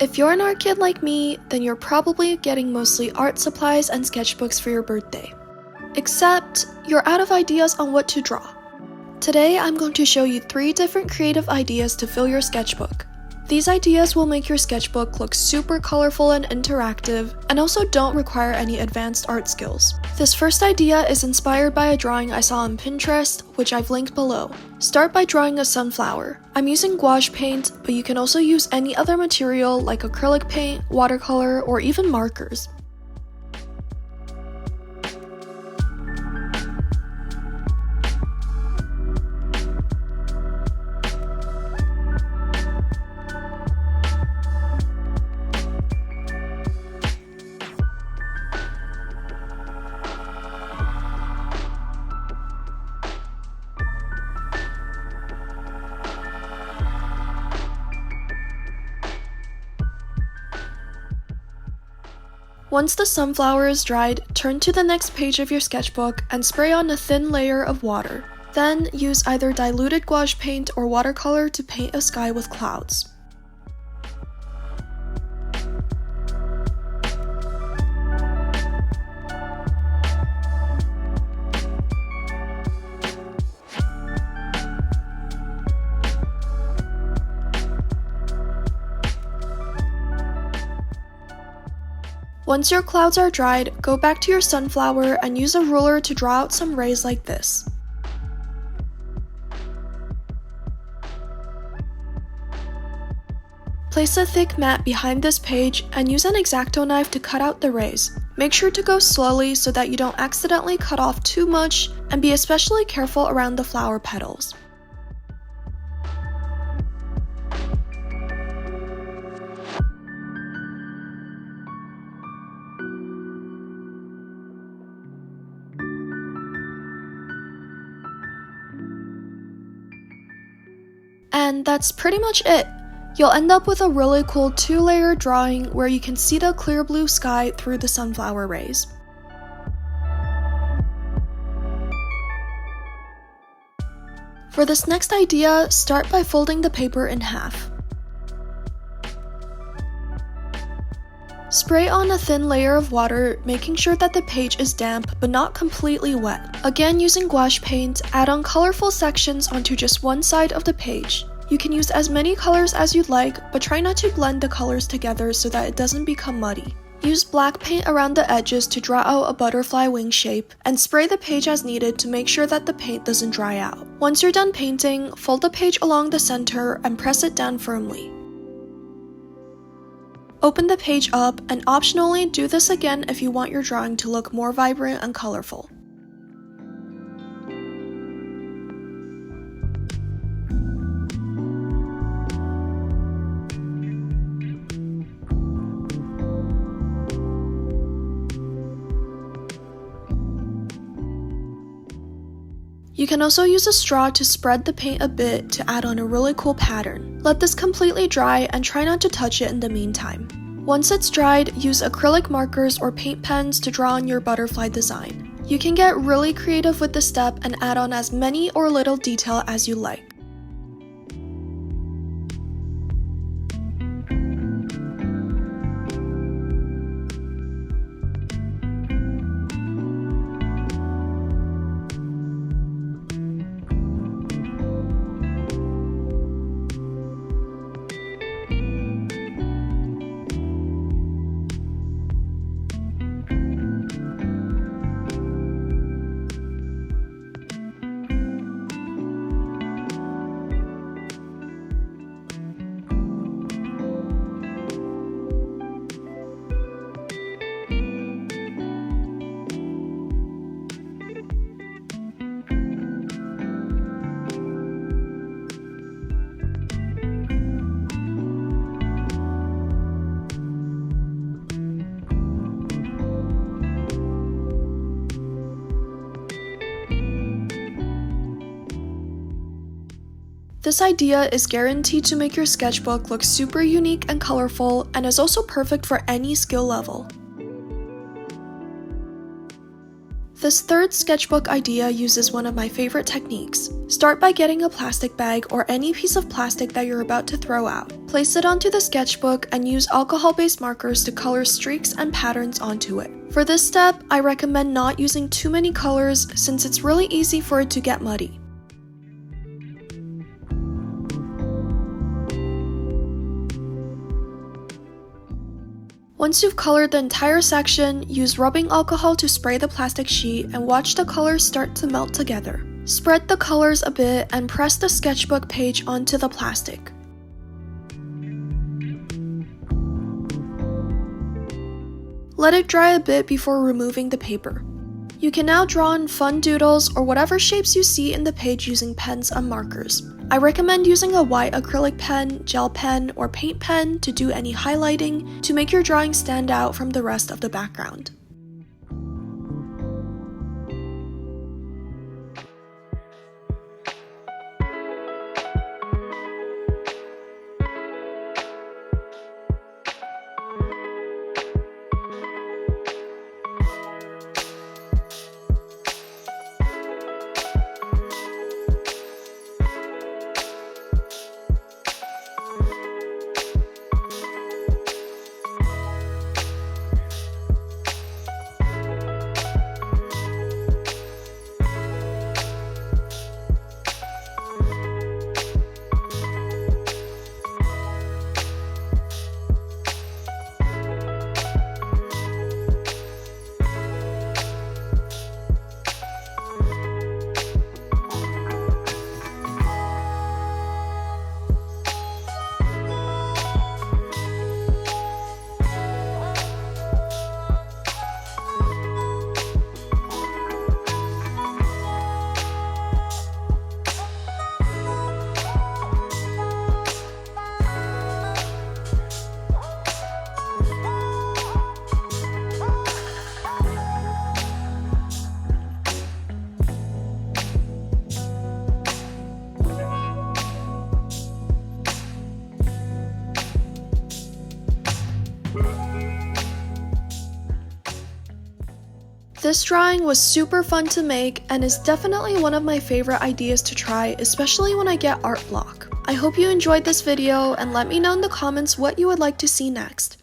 If you're an art kid like me, then you're probably getting mostly art supplies and sketchbooks for your birthday. Except, you're out of ideas on what to draw. Today, I'm going to show you 3 different creative ideas to fill your sketchbook. These ideas will make your sketchbook look super colorful and interactive, and also don't require any advanced art skills. This first idea is inspired by a drawing I saw on Pinterest, which I've linked below. Start by drawing a sunflower. I'm using gouache paint, but you can also use any other material like acrylic paint, watercolor, or even markers. Once the sunflower is dried, turn to the next page of your sketchbook and spray on a thin layer of water. Then, use either diluted gouache paint or watercolor to paint a sky with clouds. Once your clouds are dried, go back to your sunflower and use a ruler to draw out some rays like this. Place a thick mat behind this page and use an X-Acto knife to cut out the rays. Make sure to go slowly so that you don't accidentally cut off too much, and be especially careful around the flower petals. And that's pretty much it. You'll end up with a really cool 2-layer drawing where you can see the clear blue sky through the sunflower rays. For this next idea, start by folding the paper in half. Spray on a thin layer of water, making sure that the page is damp but not completely wet. Again, using gouache paint, add on colorful sections onto just one side of the page. You can use as many colors as you'd like, but try not to blend the colors together so that it doesn't become muddy. Use black paint around the edges to draw out a butterfly wing shape, and spray the page as needed to make sure that the paint doesn't dry out. Once you're done painting, fold the page along the center and press it down firmly. Open the page up, and optionally do this again if you want your drawing to look more vibrant and colorful. You can also use a straw to spread the paint a bit to add on a really cool pattern. Let this completely dry and try not to touch it in the meantime. Once it's dried, use acrylic markers or paint pens to draw on your butterfly design. You can get really creative with this step and add on as many or little detail as you like. This idea is guaranteed to make your sketchbook look super unique and colorful, and is also perfect for any skill level. This third sketchbook idea uses one of my favorite techniques. Start by getting a plastic bag or any piece of plastic that you're about to throw out. Place it onto the sketchbook and use alcohol-based markers to color streaks and patterns onto it. For this step, I recommend not using too many colors since it's really easy for it to get muddy. Once you've colored the entire section, use rubbing alcohol to spray the plastic sheet and watch the colors start to melt together. Spread the colors a bit and press the sketchbook page onto the plastic. Let it dry a bit before removing the paper. You can now draw in fun doodles or whatever shapes you see in the page using pens and markers. I recommend using a white acrylic pen, gel pen, or paint pen to do any highlighting to make your drawing stand out from the rest of the background. This drawing was super fun to make and is definitely one of my favorite ideas to try, especially when I get art block. I hope you enjoyed this video and let me know in the comments what you would like to see next.